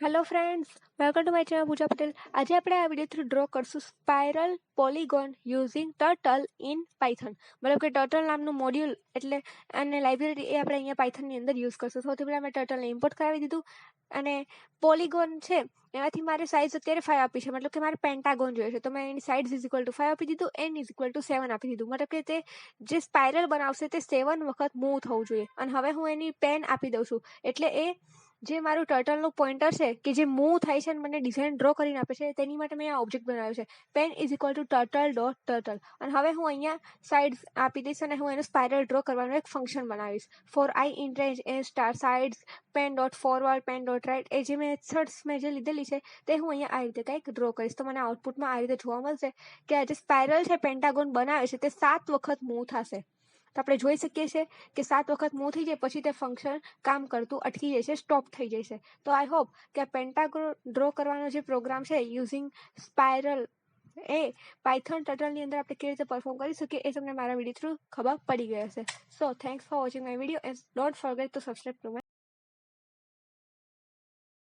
Hello friends, welcome to my channel Pooja Patel. આજે આપણે આ વિડીયો થ્રુ ડ્રો કરશું spiral polygon using turtle in Python. મતલબ કે ટર્ટલ નામનું મોડ્યુલ એટલે અને લાઇબ્રેરી એ આપણે અહીંયા પાયથનની અંદર યુઝ કરશું. સૌથી પહેલાં મેં ટર્ટલને ઇમ્પોર્ટ કરાવી દીધું અને પોલીગોન છે એનાથી મારે સાઇઝ અત્યારે 5 આપી છે, મતલબ કે મારે પેન્ટાગોન જોઈએ છે, તો મેં એની સાઇઝ ઇઝ ઇક્વલ ટુ 5 આપી દીધું, એન ઇઝ ઇક્વલ ટુ 7 આપી દીધું. મતલબ કે તે જે સ્પાઇરલ બનાવશે તે 7 વખત મૂવ થવું જોઈએ. અને હવે હું એની પેન આપી દઉં છું, એટલે એ જે મારું ટર્ટલનું પોઇન્ટર છે કે જે મૂવ થાય છે અને મને ડિઝાઇન ડ્રો કરીને આપે છે, તેની માટે મેં આ ઓબ્જેક્ટ બનાવ્યો છે, pen is equal to turtle dot turtle. અને હવે હું અહીંયા સાઇડ્સ આપી દઈશ અને હું એનું સ્પાઇરલ ડ્રો કરવાનું એક ફંક્શન બનાવીશ. For i in range a star sides pen dot forward pen dot right, એ જે મેથડ્સ મેં જે લીધેલી છે તે હું અહીંયા આ રીતે કંઈક ડ્રો કરીશ. તો મને આઉટપુટમાં આ રીતે જોવા મળશે કે આ જે સ્પાઇરલ છે પેન્ટાગોન બનાવે છે તે 7 વખત મૂવ થશે. તો આપણે જોઈ શકીએ છીએ કે 7 વખત મૂવ થઈ જાય પછી તે ફંક્શન કામ કરતું અટકી જાય છે, સ્ટોપ થઈ જાય છે. તો આઈ હોપ કે આ પેન્ટાગોન ડ્રો કરવાનો જે પ્રોગ્રામ છે યુઝિંગ સ્પાઇરલ એ પાયથન ટર્ટલની અંદર આપણે કેવી રીતે પરફોર્મ કરી શકીએ એ તમને મારા વિડીયો થ્રુ ખબર પડી ગઈ હશે. સો thanks for watching my video and don't forget two subscribe to my